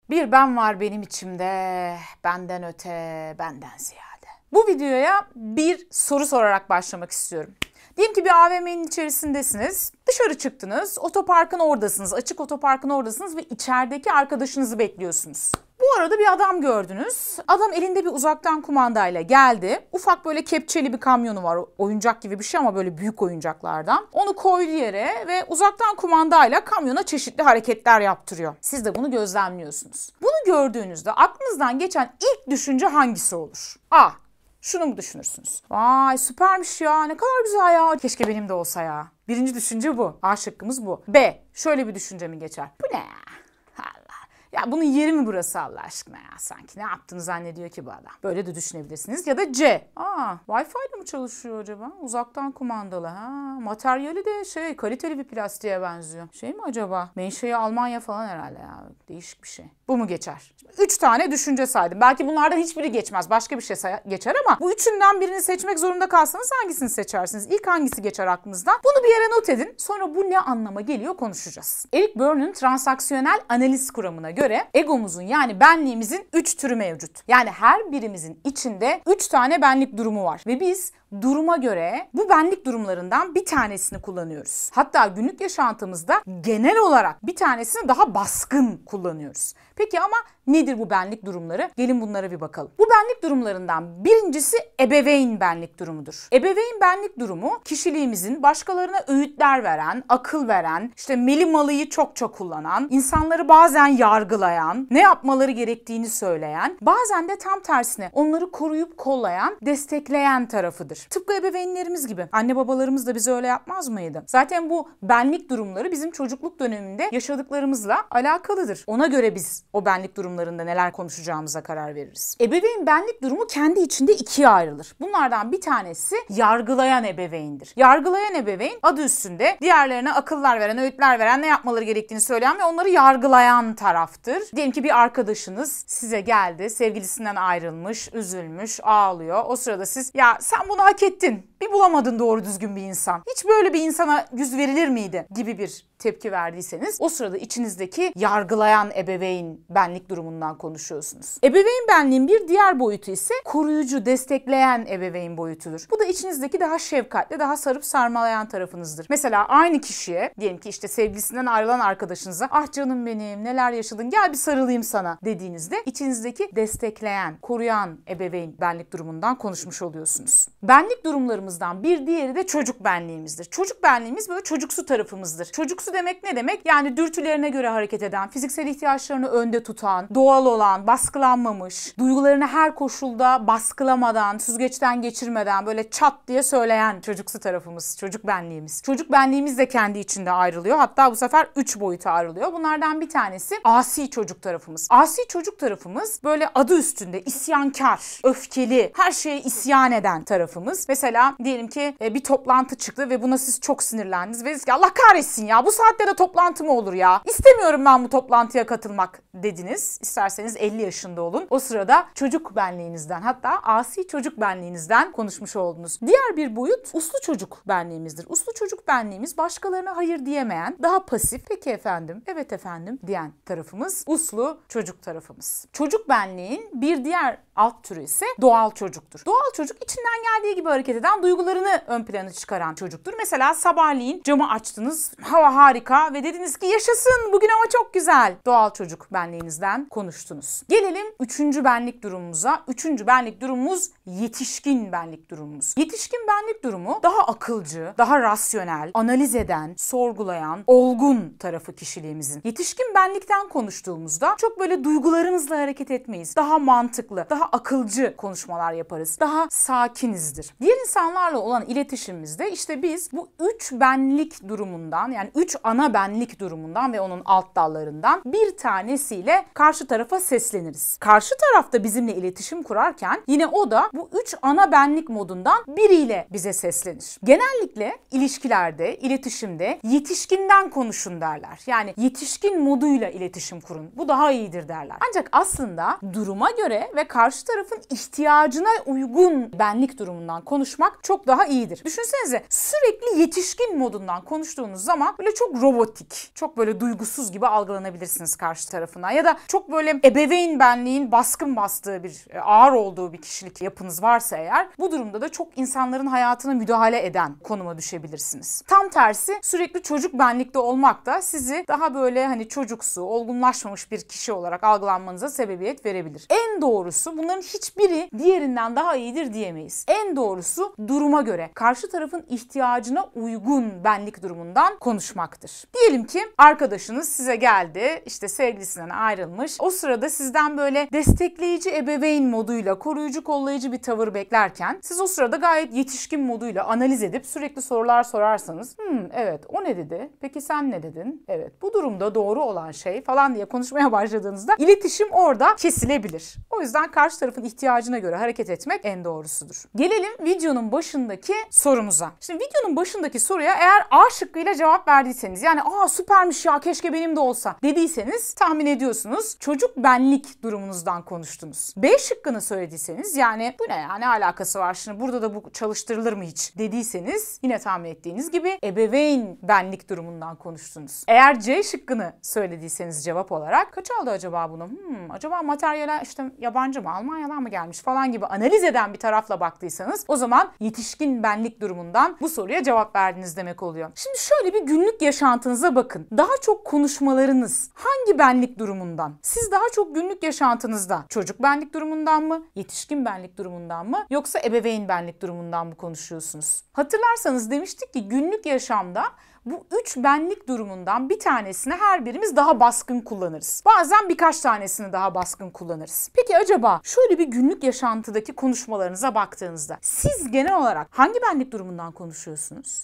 Bir ben var benim içimde, benden öte, benden ziyade. Bu videoya bir soru sorarak başlamak istiyorum. Diyelim ki bir AVM'nin içerisindesiniz, dışarı çıktınız, otoparkın oradasınız, açık otoparkın oradasınız ve içerideki arkadaşınızı bekliyorsunuz. Bu arada bir adam gördünüz. Adam elinde bir uzaktan kumandayla geldi. Ufak böyle kepçeli bir kamyonu var. Oyuncak gibi bir şey ama böyle büyük oyuncaklardan. Onu koydu yere ve uzaktan kumandayla kamyona çeşitli hareketler yaptırıyor. Siz de bunu gözlemliyorsunuz. Bunu gördüğünüzde aklınızdan geçen ilk düşünce hangisi olur? A. Şunu mu düşünürsünüz? Vay süpermiş ya, ne kadar güzel ya. Keşke benim de olsa ya. Birinci düşünce bu. A şıkkımız bu. B. Şöyle bir düşünce mi geçer? Bu ne ya? Ya bunun yeri mi burası Allah aşkına ya, sanki ne yaptığını zannediyor ki bu adam. Böyle de düşünebilirsiniz. Ya da C. Wi-Fi ile mi çalışıyor acaba? Uzaktan kumandalı. Materyali de kaliteli bir plastiğe benziyor. Mi acaba? Menşei Almanya falan herhalde ya. Değişik bir şey. Bu mu geçer? Şimdi 3 tane düşünce saydım. Belki bunlardan hiçbiri geçmez. Başka bir şey geçer ama bu üçünden birini seçmek zorunda kalsanız hangisini seçersiniz? İlk hangisi geçer aklınızdan? Bunu bir yere not edin. Sonra bu ne anlama geliyor konuşacağız. Eric Berne'ın transaksiyonel analiz kuramına göre egomuzun yani benliğimizin 3 türü mevcut. Yani her birimizin içinde 3 tane benlik durumu var ve biz duruma göre bu benlik durumlarından bir tanesini kullanıyoruz. Hatta günlük yaşantımızda genel olarak bir tanesini daha baskın kullanıyoruz. Peki ama nedir bu benlik durumları? Gelin bunlara bir bakalım. Bu benlik durumlarından birincisi ebeveyn benlik durumudur. Ebeveyn benlik durumu kişiliğimizin başkalarına öğütler veren, akıl veren, melimalıyı çokça kullanan, insanları bazen yargılayan, ne yapmaları gerektiğini söyleyen, bazen de tam tersine onları koruyup kollayan, destekleyen tarafıdır. Tıpkı ebeveynlerimiz gibi. Anne babalarımız da bize öyle yapmaz mıydı? Zaten bu benlik durumları bizim çocukluk döneminde yaşadıklarımızla alakalıdır. Ona göre biz o benlik durumlarında neler konuşacağımıza karar veririz. Ebeveyn benlik durumu kendi içinde ikiye ayrılır. Bunlardan bir tanesi yargılayan ebeveyndir. Yargılayan ebeveyn adı üstünde diğerlerine akıllar veren, öğütler veren, ne yapmaları gerektiğini söyleyen ve onları yargılayan taraftır. Diyelim ki bir arkadaşınız size geldi, sevgilisinden ayrılmış, üzülmüş, ağlıyor. O sırada siz ya sen bunu hak ettin, bir bulamadın doğru düzgün bir insan, hiç böyle bir insana yüz verilir miydi gibi bir tepki verdiyseniz o sırada içinizdeki yargılayan ebeveyn benlik durumundan konuşuyorsunuz. Ebeveyn benliğin bir diğer boyutu ise koruyucu, destekleyen ebeveyn boyutudur. Bu da içinizdeki daha şefkatli, daha sarıp sarmalayan tarafınızdır. Mesela aynı kişiye, diyelim ki sevgilisinden ayrılan arkadaşınıza ah canım benim neler yaşadın gel bir sarılayım sana dediğinizde içinizdeki destekleyen, koruyan ebeveyn benlik durumundan konuşmuş oluyorsunuz. Benlik durumlarımızdan bir diğeri de çocuk benliğimizdir. Çocuk benliğimiz böyle çocuksu tarafımızdır. Çocuksu demek ne demek? Yani dürtülerine göre hareket eden, fiziksel ihtiyaçlarını önde tutan, doğal olan, baskılanmamış, duygularını her koşulda baskılamadan, süzgeçten geçirmeden böyle çat diye söyleyen çocuksu tarafımız, çocuk benliğimiz. Çocuk benliğimiz de kendi içinde ayrılıyor. Hatta bu sefer 3 boyuta ayrılıyor. Bunlardan bir tanesi asi çocuk tarafımız. Asi çocuk tarafımız böyle adı üstünde isyankar, öfkeli, her şeye isyan eden tarafımız. Mesela diyelim ki bir toplantı çıktı ve buna siz çok sinirlendiniz ve dediniz ki Allah kahretsin ya, bu saatte de toplantı mı olur ya? İstemiyorum ben bu toplantıya katılmak dediniz. İsterseniz 50 yaşında olun. O sırada çocuk benliğinizden, hatta asi çocuk benliğinizden konuşmuş oldunuz. Diğer bir boyut uslu çocuk benliğimizdir. Uslu çocuk benliğimiz başkalarına hayır diyemeyen, daha pasif, peki efendim, evet efendim diyen tarafımız uslu çocuk tarafımız. Çocuk benliğin bir diğer alt türü ise doğal çocuktur. Doğal çocuk içinden geldiği gibi hareket eden, duygularını ön plana çıkaran çocuktur. Mesela sabahleyin camı açtınız, hava harika ve dediniz ki yaşasın bugün hava çok güzel. Doğal çocuk benliğinizden konuştunuz. Gelelim 3. benlik durumumuza. 3. benlik durumumuz yetişkin benlik durumumuz. Yetişkin benlik durumu daha akılcı, daha rasyonel, analiz eden, sorgulayan, olgun tarafı kişiliğimizin. Yetişkin benlikten konuştuğumuzda çok böyle duygularımızla hareket etmeyiz. Daha mantıklı, daha akılcı konuşmalar yaparız. Daha sakinizdir. Diğer insanlarla olan iletişimimizde biz bu 3 benlik durumundan, yani 3 ana benlik durumundan ve onun alt dallarından bir tanesiyle karşı tarafa sesleniriz. Karşı tarafta bizimle iletişim kurarken yine o da bu 3 ana benlik modundan biriyle bize seslenir. Genellikle ilişkilerde, iletişimde yetişkinden konuşun derler. Yani yetişkin moduyla iletişim kurun. Bu daha iyidir derler. Ancak aslında duruma göre ve karşı tarafın ihtiyacına uygun benlik durumundan konuşmak çok daha iyidir. Düşünsenize, sürekli yetişkin modundan konuştuğunuz zaman böyle çok robotik, çok böyle duygusuz gibi algılanabilirsiniz karşı tarafından. Ya da çok böyle ebeveyn benliğin baskın bastığı bir, ağır olduğu bir kişilik yapınız varsa eğer, bu durumda da çok insanların hayatına müdahale eden konuma düşebilirsiniz. Tam tersi, sürekli çocuk benlikte olmak da sizi daha böyle hani çocuksu, olgunlaşmamış bir kişi olarak algılanmanıza sebebiyet verebilir. En doğrusu, bunların hiçbiri diğerinden daha iyidir diyemeyiz. En doğrusu duruma göre, karşı tarafın ihtiyacına uygun benlik durumundan konuşmaktır. Diyelim ki arkadaşınız size geldi, işte sevgilisinden ayrılmış. O sırada sizden böyle destekleyici ebeveyn moduyla, koruyucu kollayıcı bir tavır beklerken, siz o sırada gayet yetişkin moduyla analiz edip sürekli sorular sorarsanız, evet o ne dedi? Peki sen ne dedin? Evet, bu durumda doğru olan şey falan diye konuşmaya başladığınızda iletişim orada kesilebilir. O yüzden karşı tarafın ihtiyacına göre hareket etmek en doğrusudur. Gelelim videonun başındaki sorumuza. Şimdi videonun başındaki soruya eğer A şıkkıyla cevap verdiyseniz, yani süpermiş ya, keşke benim de olsa dediyseniz, tahmin ediyorsunuz çocuk benlik durumunuzdan konuştunuz. B şıkkını söylediyseniz, yani bu ne ya, ne alakası var şimdi, burada da bu çalıştırılır mı hiç dediyseniz, yine tahmin ettiğiniz gibi ebeveyn benlik durumundan konuştunuz. Eğer C şıkkını söylediyseniz cevap olarak, kaç aldı acaba bunu? Acaba materyale işte yabancı mı, Almanya'dan mı gelmiş falan gibi analiz eden bir tarafla baktıysanız, o zaman yetişkin benlik durumundan bu soruya cevap verdiniz demek oluyor. Şimdi şöyle bir günlük yaşantınıza bakın. Daha çok konuşmalarınız hangi benlik durumundan? Siz daha çok günlük yaşantınızda çocuk benlik durumundan mı, yetişkin benlik durumundan mı, yoksa ebeveyn benlik durumundan mı konuşuyorsunuz? Hatırlarsanız demiştik ki günlük yaşamda bu 3 benlik durumundan bir tanesini her birimiz daha baskın kullanırız. Bazen birkaç tanesini daha baskın kullanırız. Peki acaba şöyle bir günlük yaşantıdaki konuşmalarınıza baktığınızda siz genel olarak hangi benlik durumundan konuşuyorsunuz?